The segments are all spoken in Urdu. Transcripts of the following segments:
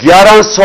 1100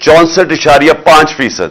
64.5%।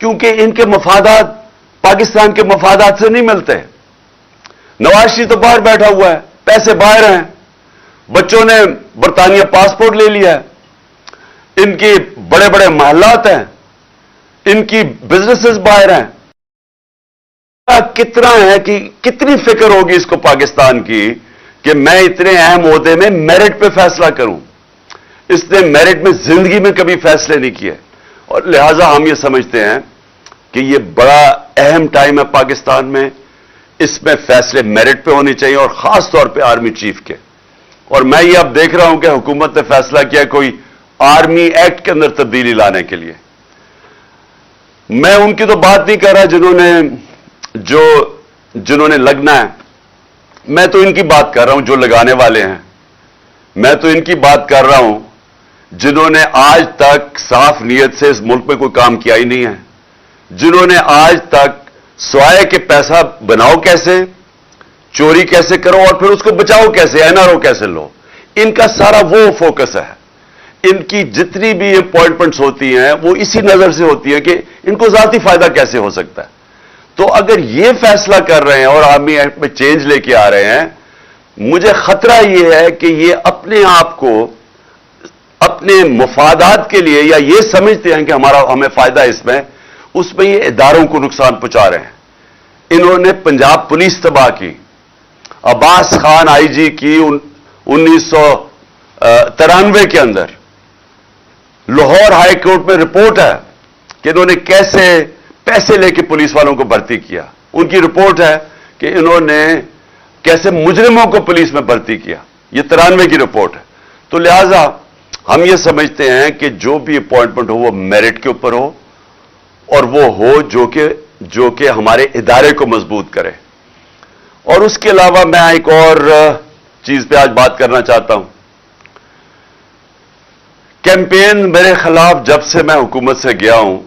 کیونکہ ان کے مفادات پاکستان کے مفادات سے نہیں ملتے. نواز شریف تو باہر بیٹھا ہوا ہے, پیسے باہر ہیں, بچوں نے برطانیہ پاسپورٹ لے لیا ہے, ان کی بڑے بڑے محلات ہیں, ان کی بزنسز باہر ہیں. کتنا ہے کہ کتنی فکر ہوگی اس کو پاکستان کی کہ میں اتنے اہم عہدے میں میرٹ پہ فیصلہ کروں. اس نے میرٹ میں زندگی میں کبھی فیصلے نہیں کیے, اور لہذا ہم یہ سمجھتے ہیں کہ یہ بڑا اہم ٹائم ہے پاکستان میں. اس میں فیصلے میرٹ پہ ہونے چاہیے, اور خاص طور پہ آرمی چیف کے. اور میں یہ اب دیکھ رہا ہوں کہ حکومت نے فیصلہ کیا کوئی آرمی ایکٹ کے اندر تبدیلی لانے کے لیے. میں ان کی تو بات نہیں کر رہا جنہوں نے لگنا ہے, میں تو ان کی بات کر رہا ہوں جو لگانے والے ہیں. میں تو ان کی بات کر رہا ہوں جنہوں نے آج تک صاف نیت سے اس ملک میں کوئی کام کیا ہی نہیں ہے, جنہوں نے آج تک سوائے کہ پیسہ بناؤ کیسے, چوری کیسے کرو اور پھر اس کو بچاؤ کیسے, NRO کیسے لو, ان کا سارا وہ فوکس ہے. ان کی جتنی بھی اپوائنٹمنٹس ہوتی ہیں وہ اسی نظر سے ہوتی ہیں کہ ان کو ذاتی فائدہ کیسے ہو سکتا ہے. تو اگر یہ فیصلہ کر رہے ہیں اور آرمی ایکٹ میں چینج لے کے آ رہے ہیں, مجھے خطرہ یہ ہے کہ یہ اپنے آپ کو اپنے مفادات کے لیے یا یہ سمجھتے ہیں کہ ہمیں فائدہ اس میں یہ اداروں کو نقصان پہنچا رہے ہیں. انہوں نے پنجاب پولیس تباہ کی, عباس خان IG کی 1993 کے اندر. لاہور ہائی کورٹ میں رپورٹ ہے کہ انہوں نے کیسے پیسے لے کے پولیس والوں کو بھرتی کیا. ان کی رپورٹ ہے کہ انہوں نے کیسے مجرموں کو پولیس میں بھرتی کیا. یہ 93 کی رپورٹ ہے. تو لہذا ہم یہ سمجھتے ہیں کہ جو بھی اپوائنٹمنٹ ہو وہ میرٹ کے اوپر ہو, اور وہ ہو جو کہ ہمارے ادارے کو مضبوط کرے. اور اس کے علاوہ میں ایک اور چیز پہ آج بات کرنا چاہتا ہوں. کیمپین میرے خلاف جب سے میں حکومت سے گیا ہوں,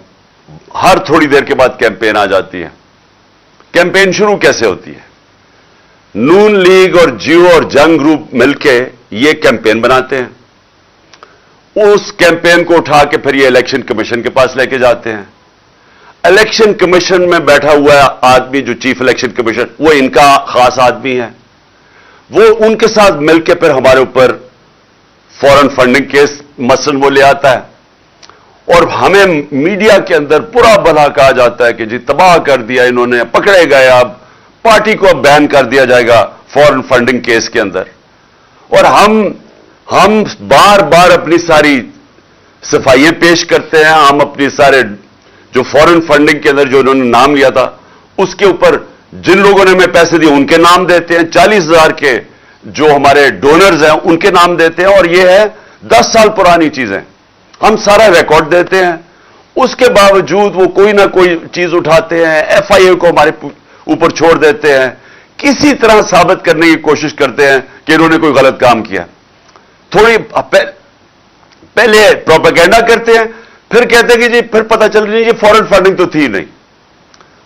ہر تھوڑی دیر کے بعد کیمپین آ جاتی ہے. کیمپین شروع کیسے ہوتی ہے؟ نون لیگ اور جیو اور جنگ گروپ مل کے یہ کیمپین بناتے ہیں. اس کیمپین کو اٹھا کے پھر یہ الیکشن کمیشن کے پاس لے کے جاتے ہیں. الیکشن کمیشن میں بیٹھا ہوا آدمی جو چیف الیکشن کمیشن, وہ ان کا خاص آدمی ہے. وہ ان کے ساتھ مل کے پھر ہمارے اوپر فورن فنڈنگ کیس مثلاً وہ لے آتا ہے, اور ہمیں میڈیا کے اندر برا بھلا کہا جاتا ہے کہ جی تباہ کر دیا انہوں نے, پکڑے گئے, اب پارٹی کو اب بین کر دیا جائے گا فورن فنڈنگ کیس کے اندر. اور ہم بار بار اپنی ساری صفائیاں پیش کرتے ہیں. ہم اپنی سارے جو فورن فنڈنگ کے اندر جو انہوں نے نام لیا تھا اس کے اوپر جن لوگوں نے ہمیں پیسے دیے ان کے نام دیتے ہیں. 40,000 کے جو ہمارے ڈونرز ہیں ان کے نام دیتے ہیں, اور یہ ہے 10 سال پرانی چیزیں. ہم سارا ریکارڈ دیتے ہیں, اس کے باوجود وہ کوئی نہ کوئی چیز اٹھاتے ہیں, FIA کو ہمارے اوپر چھوڑ دیتے ہیں, کسی طرح ثابت کرنے کی کوشش کرتے ہیں کہ انہوں نے کوئی غلط کام کیا. تھوڑی پہلے پروپیگنڈا کرتے ہیں, پھر کہتے ہیں کہ جی پھر پتہ چل رہی ہے یہ فورن فنڈنگ تو تھی نہیں,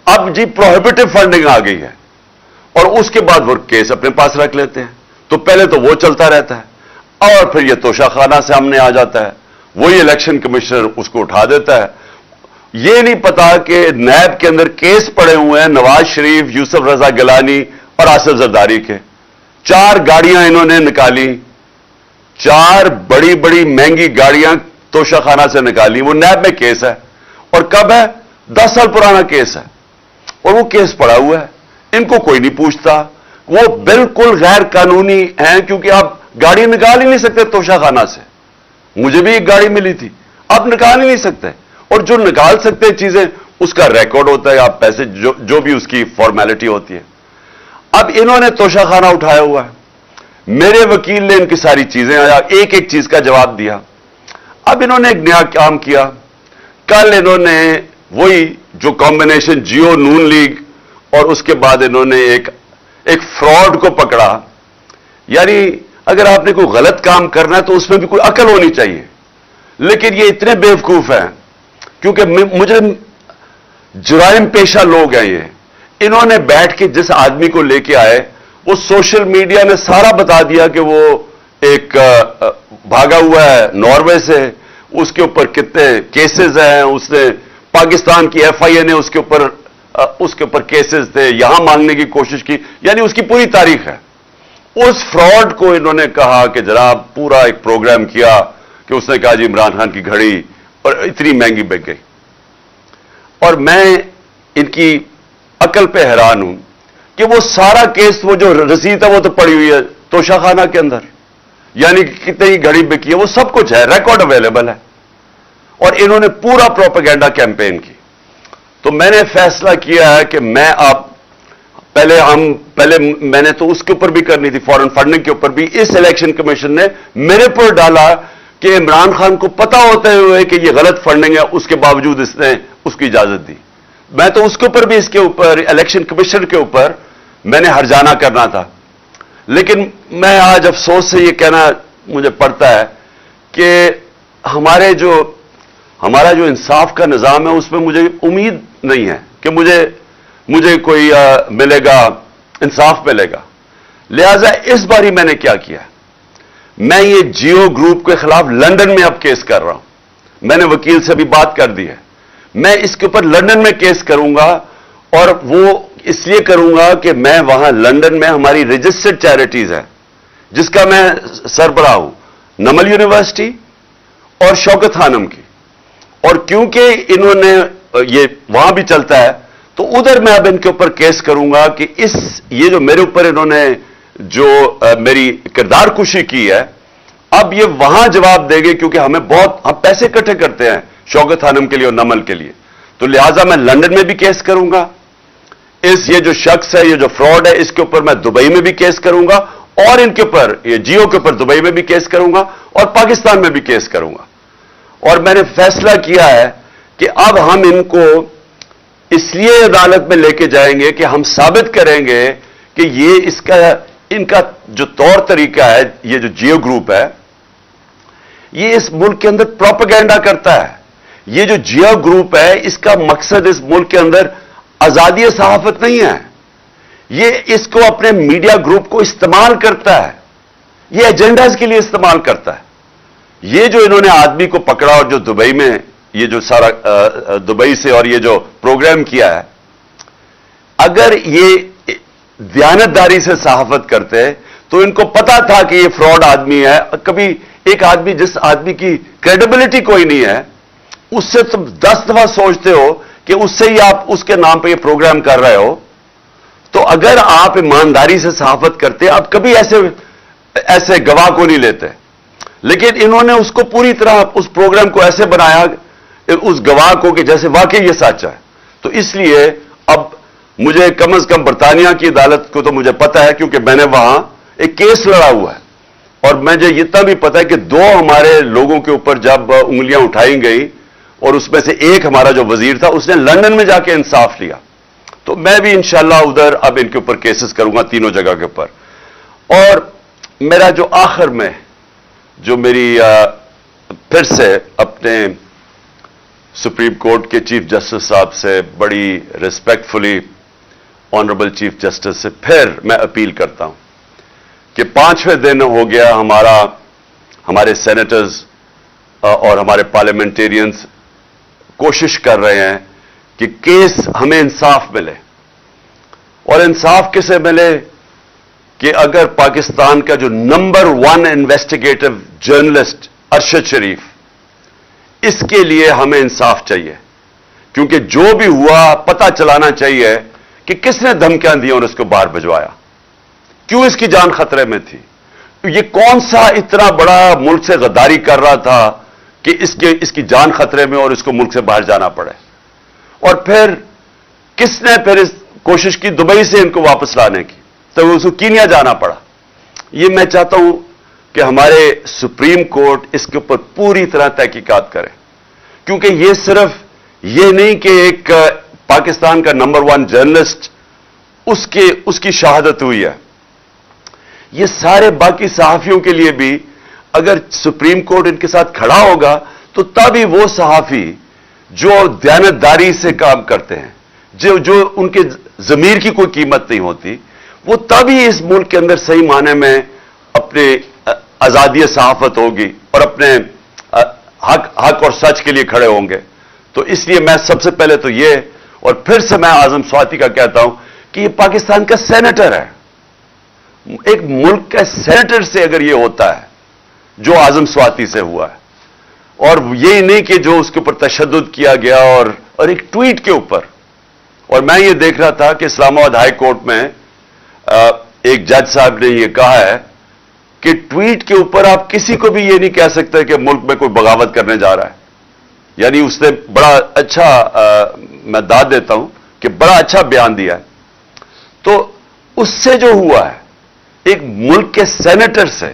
اب جی پروہیبٹو فنڈنگ آ گئی ہے, اور اس کے بعد وہ کیس اپنے پاس رکھ لیتے ہیں. تو پہلے تو وہ چلتا رہتا ہے, اور پھر یہ توشہ خانہ سامنے آ جاتا ہے, وہی الیکشن کمشنر اس کو اٹھا دیتا ہے. یہ نہیں پتا کہ نیب کے اندر کیس پڑے ہوئے ہیں نواز شریف, یوسف رضا گیلانی اور آصف زرداری کے. 4 گاڑیاں انہوں نے نکالی, 4 بڑی بڑی مہنگی گاڑیاں توشہ خانہ سے نکالی. وہ نیب میں کیس ہے, اور کب ہے؟ 10 سال پرانا کیس ہے, اور وہ کیس پڑا ہوا ہے. ان کو کوئی نہیں پوچھتا. وہ بالکل غیر قانونی ہیں, کیونکہ آپ گاڑی نکال ہی نہیں سکتے توشہ خانہ سے. مجھے بھی ایک گاڑی ملی تھی, آپ نکال ہی نہیں سکتے. اور جو نکال سکتے چیزیں اس کا ریکارڈ ہوتا ہے, آپ پیسے جو بھی اس کی فارمیلٹی ہوتی ہے. اب انہوں نے توشہ خانہ اٹھایا ہوا ہے. میرے وکیل نے ان کی ساری چیزیں آیا, ایک ایک چیز کا جواب دیا. اب انہوں نے ایک نیا کام کیا. کل انہوں نے وہی جو کمبینیشن جیو نون لیگ اور اس کے بعد انہوں نے ایک فراڈ کو پکڑا. یعنی اگر آپ نے کوئی غلط کام کرنا ہے تو اس میں بھی کوئی عقل ہونی چاہیے, لیکن یہ اتنے بیوقوف ہیں کیونکہ مجھے جرائم پیشہ لوگ ہیں یہ. انہوں نے بیٹھ کے جس آدمی کو لے کے آئے, وہ سوشل میڈیا نے سارا بتا دیا کہ وہ ایک بھاگا ہوا ہے ناروے سے, اس کے اوپر کتنے کیسز ہیں, اس نے پاکستان کی FIA نے اس کے اوپر کیسز تھے, یہاں مانگنے کی کوشش کی, یعنی اس کی پوری تاریخ ہے. اس فراڈ کو انہوں نے کہا کہ جناب پورا ایک پروگرام کیا کہ اس نے کہا جی عمران خان کی گھڑی اور اتنی مہنگی بک گئی. اور میں ان کی عقل پہ حیران ہوں کہ وہ سارا کیس, وہ جو رسید ہے وہ تو پڑی ہوئی ہے توشہ خانہ کے اندر, یعنی کتنی گھڑی بکی ہے وہ سب کچھ ہے, ریکارڈ اویلیبل ہے. اور انہوں نے پورا پروپیگنڈا کیمپین کی. تو میں نے فیصلہ کیا ہے کہ میں پہلے میں نے تو اس کے اوپر بھی کرنی تھی, فورن فنڈنگ کے اوپر بھی. اس الیکشن کمیشن نے میرے پر ڈالا کہ عمران خان کو پتا ہوتے ہوئے کہ یہ غلط فنڈنگ ہے, اس کے باوجود اس نے اس کی اجازت دی. میں تو اس کے اوپر بھی, اس کے اوپر الیکشن کمیشن کے اوپر میں نے ہرجانہ کرنا تھا. لیکن میں آج افسوس سے یہ کہنا مجھے پڑتا ہے کہ ہمارا جو انصاف کا نظام ہے اس میں مجھے امید نہیں ہے کہ مجھے کوئی ملے گا, انصاف ملے گا. لہذا اس باری میں نے کیا کیا, میں یہ جیو گروپ کے خلاف لندن میں اب کیس کر رہا ہوں. میں نے وکیل سے بھی بات کر دی ہے. میں اس کے اوپر لندن میں کیس کروں گا, اور وہ اس لیے کروں گا کہ میں وہاں لندن میں ہماری رجسٹرڈ چیریٹیز ہے جس کا میں سربراہ ہوں, نمل یونیورسٹی اور شوکت خانم کی. اور کیونکہ انہوں نے یہ وہاں بھی چلتا ہے تو ادھر میں اب ان کے اوپر کیس کروں گا کہ یہ جو میرے اوپر انہوں نے جو میری کردار کشی کی ہے, اب یہ وہاں جواب دے گے, کیونکہ ہم پیسے اکٹھے کرتے ہیں شوکت خانم کے لیے اور نمل کے لیے. تو لہٰذا میں لندن میں بھی کیس کروں گا. یہ جو شخص ہے, یہ جو فراڈ ہے, اس کے اوپر میں دبئی میں بھی کیس کروں گا, اور ان کے اوپر یہ جیو کے اوپر دبئی میں بھی کیس کروں گا, اور پاکستان میں بھی کیس کروں گا. اور میں نے فیصلہ کیا ہے کہ اب ہم ان کو اس لیے عدالت میں لے کے جائیں گے کہ ہم ثابت کریں گے کہ ان کا جو طور طریقہ ہے, یہ جو جیو گروپ ہے, یہ اس ملک کے اندر پروپیگنڈا کرتا ہے. یہ جو جیو گروپ ہے اس کا مقصد اس ملک کے اندر آزادی صحافت نہیں ہے. یہ اس کو اپنے میڈیا گروپ کو استعمال کرتا ہے, یہ ایجنڈاز کے لیے استعمال کرتا ہے. یہ جو انہوں نے آدمی کو پکڑا اور جو دبئی میں یہ جو سارا دبئی سے اور یہ جو پروگرام کیا ہے, اگر یہ دیانتداری سے صحافت کرتے تو ان کو پتا تھا کہ یہ فراڈ آدمی ہے. کبھی ایک آدمی, جس آدمی کی کریڈیبلٹی کوئی نہیں ہے, اس سے تم 10 دفعہ سوچتے ہو کہ اس سے ہی آپ اس کے نام پہ یہ پروگرام کر رہے ہو. تو اگر آپ ایمانداری سے صحافت کرتے, اب کبھی ایسے گواہ کو نہیں لیتے. لیکن انہوں نے اس کو پوری طرح اس پروگرام کو ایسے بنایا اس گواہ کو کہ جیسے واقعی یہ سچ ہے. تو اس لیے اب مجھے کم از کم برطانیہ کی عدالت کو تو مجھے پتا ہے, کیونکہ میں نے وہاں ایک کیس لڑا ہوا ہے. اور مجھے اتنا بھی پتا ہے کہ 2 ہمارے لوگوں کے اوپر جب انگلیاں اٹھائی گئی, اور اس میں سے ایک ہمارا جو وزیر تھا اس نے لندن میں جا کے انصاف لیا. تو میں بھی انشاءاللہ ادھر اب ان کے اوپر کیسز کروں گا, تینوں جگہ کے اوپر. اور میرا جو آخر میں جو میری پھر سے اپنے سپریم کورٹ کے چیف جسٹس صاحب سے بڑی ریسپیکٹفلی, آنریبل چیف جسٹس سے پھر میں اپیل کرتا ہوں کہ 5ویں دن ہو گیا ہمارے سینیٹرز اور ہمارے پارلیمنٹیرینز کوشش کر رہے ہیں کہ کیس ہمیں انصاف ملے. اور انصاف کسے ملے کہ اگر پاکستان کا جو نمبر 1 انویسٹیگیٹو جرنلسٹ ارشد شریف, اس کے لیے ہمیں انصاف چاہیے. کیونکہ جو بھی ہوا پتہ چلانا چاہیے کہ کس نے دھمکیاں دی اور اس کو باہر بھجوایا, کیوں اس کی جان خطرے میں تھی, یہ کون سا اتنا بڑا ملک سے غداری کر رہا تھا کہ اس کی جان خطرے میں اور اس کو ملک سے باہر جانا پڑے. اور پھر کس نے پھر اس کوشش کی دبئی سے ان کو واپس لانے کی, تو اس کو کینیا جانا پڑا. یہ میں چاہتا ہوں کہ ہمارے سپریم کورٹ اس کے اوپر پوری طرح تحقیقات کرے, کیونکہ یہ صرف یہ نہیں کہ ایک پاکستان کا نمبر 1 جرنلسٹ اس کی شہادت ہوئی ہے, یہ سارے باقی صحافیوں کے لیے بھی اگر سپریم کورٹ ان کے ساتھ کھڑا ہوگا تو تب ہی وہ صحافی جو دیانتداری سے کام کرتے ہیں, جو ان کے ضمیر کی کوئی قیمت نہیں ہوتی, وہ تب ہی اس ملک کے اندر صحیح معنی میں اپنے آزادی صحافت ہوگی اور اپنے حق اور سچ کے لیے کھڑے ہوں گے. تو اس لیے میں سب سے پہلے تو یہ اور پھر سے میں اعظم سواتی کا کہتا ہوں کہ یہ پاکستان کا سینیٹر ہے. ایک ملک کا سینیٹر سے اگر یہ ہوتا ہے جو اعظم سواتی سے ہوا ہے, اور یہی نہیں کہ جو اس کے اوپر تشدد کیا گیا اور ایک ٹویٹ کے اوپر. اور میں یہ دیکھ رہا تھا کہ اسلام آباد ہائی کورٹ میں ایک جج صاحب نے یہ کہا ہے کہ ٹویٹ کے اوپر آپ کسی کو بھی یہ نہیں کہہ سکتے کہ ملک میں کوئی بغاوت کرنے جا رہا ہے. یعنی اس نے بڑا اچھا میں داد دیتا ہوں کہ بڑا اچھا بیان دیا ہے. تو اس سے جو ہوا ہے ایک ملک کے سینیٹر سے,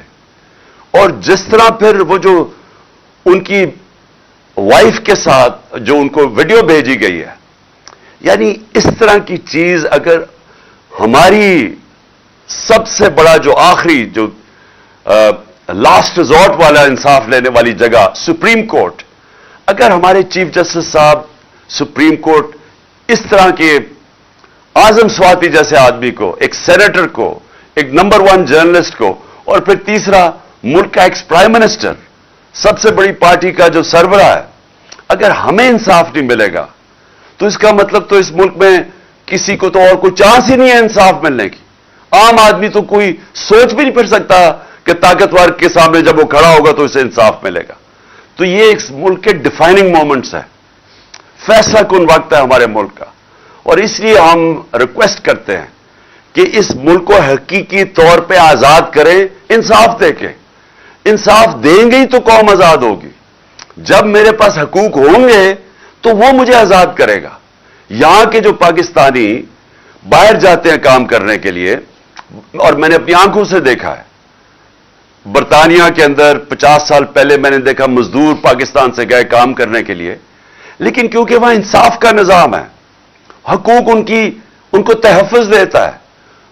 اور جس طرح پھر وہ جو ان کی وائف کے ساتھ جو ان کو ویڈیو بھیجی گئی ہے, یعنی اس طرح کی چیز اگر ہماری سب سے بڑا جو آخری جو لاسٹ ریزورٹ والا انصاف لینے والی جگہ سپریم کورٹ, اگر ہمارے چیف جسٹس صاحب سپریم کورٹ اس طرح کے اعظم سواتی جیسے آدمی کو, ایک سینیٹر کو, ایک نمبر 1 جرنلسٹ کو, اور پھر تیسرا ملک کا ایکس پرائم منسٹر, سب سے بڑی پارٹی کا جو سربراہ ہے, اگر ہمیں انصاف نہیں ملے گا تو اس کا مطلب تو اس ملک میں کسی کو تو اور کوئی چانس ہی نہیں ہے انصاف ملنے کی. عام آدمی تو کوئی سوچ بھی نہیں پھر سکتا کہ طاقتور کے سامنے جب وہ کھڑا ہوگا تو اسے انصاف ملے گا. تو یہ ایک ملک کے ڈیفائننگ مومنٹس ہیں, فیصلہ کن وقت ہے ہمارے ملک کا. اور اس لیے ہم ریکویسٹ کرتے ہیں کہ اس ملک کو حقیقی طور پہ آزاد کریں, انصاف دے کے. انصاف دیں گے ہی تو قوم آزاد ہوگی. جب میرے پاس حقوق ہوں گے تو وہ مجھے آزاد کرے گا. یہاں کے جو پاکستانی باہر جاتے ہیں کام کرنے کے لیے, اور میں نے اپنی آنکھوں سے دیکھا ہے, برطانیہ کے اندر 50 سال پہلے میں نے دیکھا مزدور پاکستان سے گئے کام کرنے کے لیے, لیکن کیونکہ وہاں انصاف کا نظام ہے, حقوق ان کو تحفظ دیتا ہے,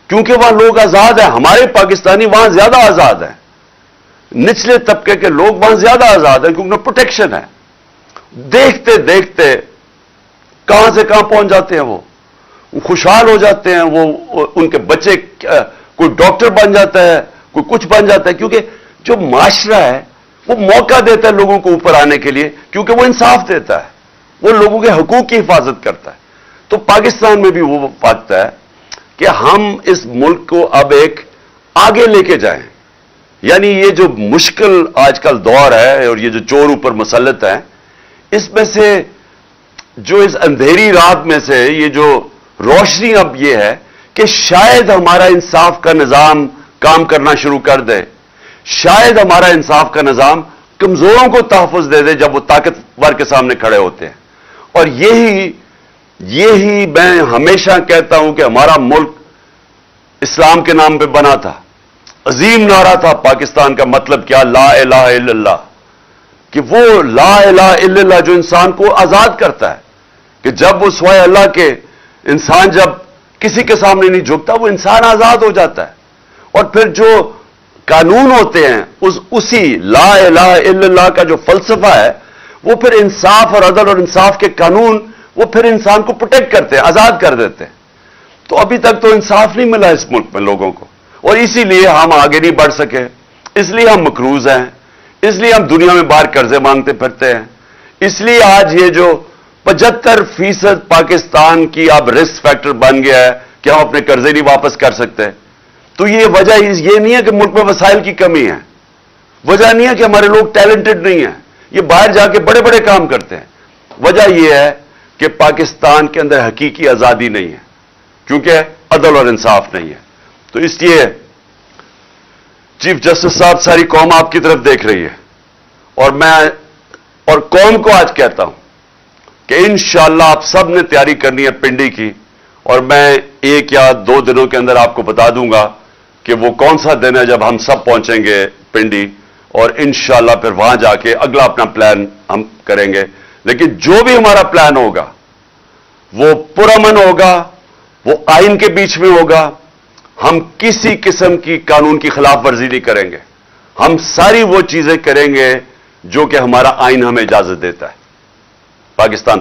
کیونکہ وہاں لوگ آزاد ہیں. ہمارے پاکستانی وہاں زیادہ آزاد ہیں, نچلے طبقے کے لوگ وہاں زیادہ آزاد ہیں کیونکہ پروٹیکشن ہے. دیکھتے دیکھتے کہاں سے کہاں پہنچ جاتے ہیں, وہ خوشحال ہو جاتے ہیں, وہ ان کے بچے کوئی ڈاکٹر بن جاتا ہے, کوئی کچھ بن جاتا ہے, کیونکہ جو معاشرہ ہے وہ موقع دیتا ہے لوگوں کو اوپر آنے کے لیے, کیونکہ وہ انصاف دیتا ہے, وہ لوگوں کے حقوق کی حفاظت کرتا ہے. تو پاکستان میں بھی وہ وقت ہے کہ ہم اس ملک کو اب ایک آگے لے کے جائیں. یعنی یہ جو مشکل آج کل دور ہے اور یہ جو چور اوپر مسلط ہے, اس میں سے جو اس اندھیری رات میں سے یہ جو روشنی اب یہ ہے کہ شاید ہمارا انصاف کا نظام کام کرنا شروع کر دے, شاید ہمارا انصاف کا نظام کمزوروں کو تحفظ دے دے جب وہ طاقتور کے سامنے کھڑے ہوتے ہیں. اور یہی میں ہمیشہ کہتا ہوں کہ ہمارا ملک اسلام کے نام پہ بنا تھا. عظیم نعرہ تھا پاکستان کا, مطلب کیا, لا الہ الا اللہ, کہ وہ لا الہ الا اللہ جو انسان کو آزاد کرتا ہے, کہ جب وہ سوائے اللہ کے انسان جب کسی کے سامنے نہیں جھکتا وہ انسان آزاد ہو جاتا ہے. اور پھر جو قانون ہوتے ہیں اسی لا الہ الا اللہ کا جو فلسفہ ہے وہ پھر انصاف اور عدل اور انصاف کے قانون وہ پھر انسان کو پروٹیکٹ کرتے ہیں, آزاد کر دیتے ہیں. تو ابھی تک تو انصاف نہیں ملا اس ملک میں لوگوں کو, اور اسی لیے ہم آگے نہیں بڑھ سکے, اس لیے ہم مقروض ہیں, اس لیے ہم دنیا میں باہر قرضے مانگتے پھرتے ہیں, اس لیے آج یہ جو 75% پاکستان کی اب رسک فیکٹر بن گیا ہے کہ ہم اپنے قرضے نہیں واپس کر سکتے. تو یہ وجہ یہ نہیں ہے کہ ملک میں وسائل کی کمی ہے, وجہ نہیں ہے کہ ہمارے لوگ ٹیلنٹڈ نہیں ہیں, یہ باہر جا کے بڑے بڑے کام کرتے ہیں. وجہ یہ ہے کہ پاکستان کے اندر حقیقی آزادی نہیں ہے, کیونکہ عدل اور انصاف نہیں ہے. تو اس لیے چیف جسٹس صاحب ساری قوم آپ کی طرف دیکھ رہی ہے, اور میں اور قوم کو آج کہتا ہوں کہ انشاءاللہ آپ سب نے تیاری کرنی ہے پنڈی کی, اور میں 1 یا 2 دنوں کے اندر آپ کو بتا دوں گا کہ وہ کون سا دن ہے جب ہم سب پہنچیں گے پنڈی, اور انشاءاللہ پھر وہاں جا کے اگلا اپنا پلان ہم کریں گے. لیکن جو بھی ہمارا پلان ہوگا وہ پرامن ہوگا, وہ آئین کے بیچ میں ہوگا, ہم کسی قسم کی قانون کی خلاف ورزی نہیں کریں گے, ہم ساری وہ چیزیں کریں گے جو کہ ہمارا آئین ہمیں اجازت دیتا ہے. پاکستان